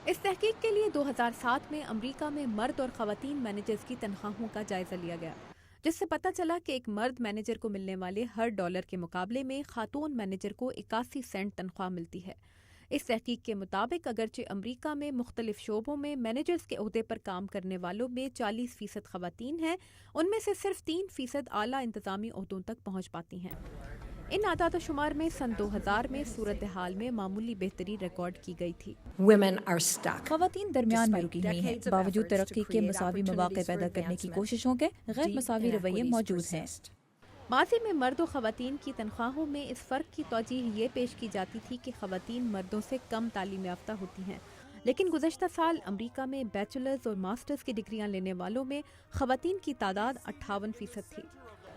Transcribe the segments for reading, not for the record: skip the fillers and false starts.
اس تحقیق کے لیے 2007 میں امریکہ میں مرد اور خواتین مینیجرز کی تنخواہوں کا جائزہ لیا گیا، جس سے پتہ چلا کہ ایک مرد مینیجر کو ملنے والے ہر ڈالر کے مقابلے میں خاتون مینیجر کو 81 سینٹ تنخواہ ملتی ہے۔ اس تحقیق کے مطابق اگرچہ امریکہ میں مختلف شعبوں میں مینیجرز کے عہدے پر کام کرنے والوں میں 40% خواتین ہیں، ان میں سے صرف 3% اعلیٰ انتظامی عہدوں تک پہنچ پاتی ہیں۔ ان اعداد و شمار میں سن 2000 میں صورتحال میں معمولی بہتری ریکارڈ کی گئی تھی۔ خواتین درمیان میں رکی ہوئی ہیں، باوجود ترقی کے مساوی مواقع پیدا کرنے کی کوششوں کے غیر مساوی رویے موجود ہیں۔ ماضی میں مرد و خواتین کی تنخواہوں میں اس فرق کی توجیہ یہ پیش کی جاتی تھی کہ خواتین مردوں سے کم تعلیم یافتہ ہوتی ہیں، لیکن گزشتہ سال امریکہ میں بیچلرز اور ماسٹرز کی ڈگریاں لینے والوں میں خواتین کی تعداد 58% تھی،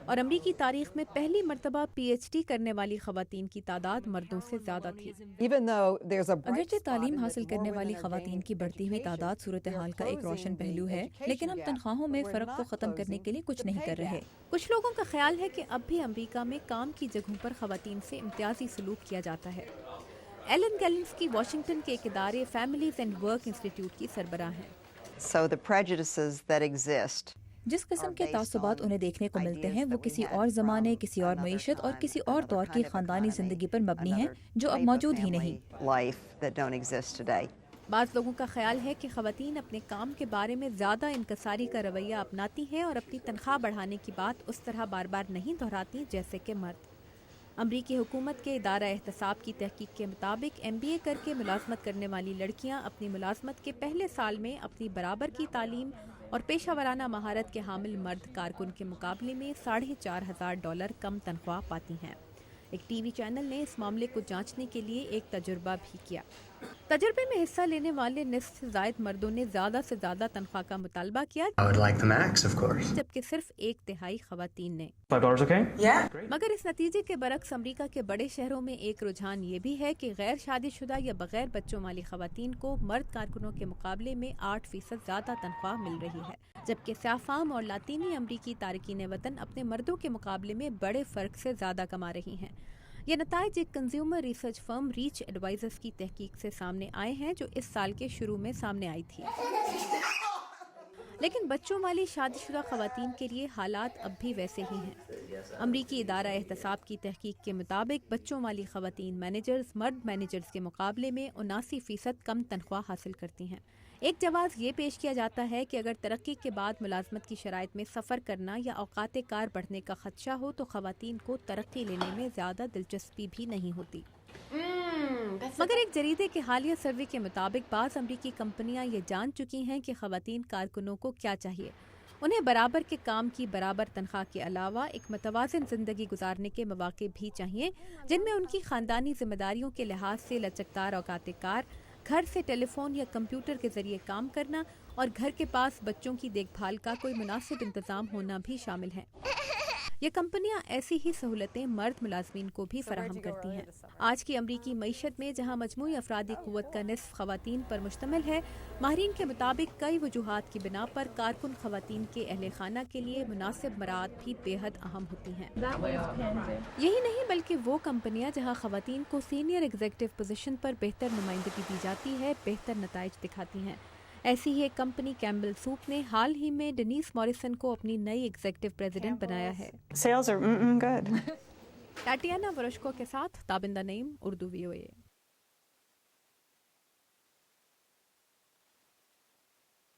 اور امریکی تاریخ میں پہلی مرتبہ پی ایچ ڈی کرنے والی خواتین کی تعداد مردوں سے زیادہ تھی۔ اگرچہ تعلیم حاصل کرنے والی خواتین کی بڑھتی ہوئی تعداد صورتحال کا ایک روشن پہلو ہے، لیکن ہم تنخواہوں میں فرق کو ختم کرنے کے لیے کچھ نہیں کر رہے۔ کچھ لوگوں کا خیال ہے کہ اب بھی امریکہ میں کام کی جگہوں پر خواتین سے امتیازی سلوک کیا جاتا ہے۔ ایلن گیلنسکی واشنگٹن کے ایک ادارے فیملیز اینڈ ورک انسٹی ٹیوٹ کی سربراہ ہیں۔ جس قسم کے تعصبات انہیں دیکھنے کو ملتے ہیں وہ کسی اور زمانے، کسی اور معیشت اور کسی اور دور کی خاندانی زندگی پر مبنی ہیں جو اب موجود ہی نہیں۔ بعض لوگوں کا خیال ہے کہ خواتین اپنے کام کے بارے میں زیادہ انکساری کا رویہ اپناتی ہیں اور اپنی تنخواہ بڑھانے کی بات اس طرح بار بار نہیں دہراتی جیسے کہ مرد۔ امریکی حکومت کے ادارہ احتساب کی تحقیق کے مطابق MBA کر کے ملازمت کرنے والی لڑکیاں اپنی ملازمت کے پہلے سال میں اپنی برابر کی تعلیم اور پیشہ ورانہ مہارت کے حامل مرد کارکن کے مقابلے میں $4,500 کم تنخواہ پاتی ہیں۔ ایک ٹی وی چینل نے اس معاملے کو جانچنے کے لیے ایک تجربہ بھی کیا۔ تجربے میں حصہ لینے والے نصف سے زائد مردوں نے زیادہ سے زیادہ تنخواہ کا مطالبہ کیا، جبکہ صرف 1/3 خواتین نے۔ مگر اس نتیجے کے برعکس امریکہ کے بڑے شہروں میں ایک رجحان یہ بھی ہے کہ غیر شادی شدہ یا بغیر بچوں والی خواتین کو مرد کارکنوں کے مقابلے میں 8% زیادہ تنخواہ مل رہی ہے، جبکہ سیاہ فام اور لاطینی امریکی تارکین وطن اپنے مردوں کے مقابلے میں بڑے فرق سے زیادہ کما رہی ہیں۔ یہ نتائج ایک کنزیومر ریسرچ فرم ریچ ایڈوائزرز کی تحقیق سے سامنے آئے ہیں جو اس سال کے شروع میں سامنے آئی تھی۔ لیکن بچوں والی شادی شدہ خواتین کے لیے حالات اب بھی ویسے ہی ہیں۔ امریکی ادارہ احتساب کی تحقیق کے مطابق بچوں والی خواتین مینیجرز مرد مینیجرز کے مقابلے میں 79% کم تنخواہ حاصل کرتی ہیں۔ ایک جواز یہ پیش کیا جاتا ہے کہ اگر ترقی کے بعد ملازمت کی شرائط میں سفر کرنا یا اوقات کار بڑھنے کا خدشہ ہو تو خواتین کو ترقی لینے میں زیادہ دلچسپی بھی نہیں ہوتی۔ مگر ایک جریدے کے حالیہ سروے کے مطابق بعض امریکی کمپنیاں یہ جان چکی ہیں کہ خواتین کارکنوں کو کیا چاہیے۔ انہیں برابر کے کام کی برابر تنخواہ کے علاوہ ایک متوازن زندگی گزارنے کے مواقع بھی چاہیے، جن میں ان کی خاندانی ذمہ داریوں کے لحاظ سے لچکدار اوقات کار، گھر سے ٹیلی فون یا کمپیوٹر کے ذریعے کام کرنا اور گھر کے پاس بچوں کی دیکھ بھال کا کوئی مناسب انتظام ہونا بھی شامل ہے۔ یہ کمپنیاں ایسی ہی سہولتیں مرد ملازمین کو بھی فراہم کرتی ہیں۔ آج کی امریکی معیشت میں جہاں مجموعی افرادی قوت کا نصف خواتین پر مشتمل ہے، ماہرین کے مطابق کئی وجوہات کی بنا پر کارکن خواتین کے اہل خانہ کے لیے مناسب مراعات بھی بے حد اہم ہوتی ہیں۔ یہی نہیں بلکہ وہ کمپنیاں جہاں خواتین کو سینئر ایگزیکٹو پوزیشن پر بہتر نمائندگی دی جاتی ہے، بہتر نتائج دکھاتی ہیں۔ ایسی ہی ایک کمپنی کیمبل سوپ نے حال ہی میں ڈینیس موریسن کو اپنی نئی ایگزیکٹو پریزیڈنٹ بنایا ہے۔ ٹاٹیانا ورشکو کے ساتھ تابندہ نعیم، اردو VOA۔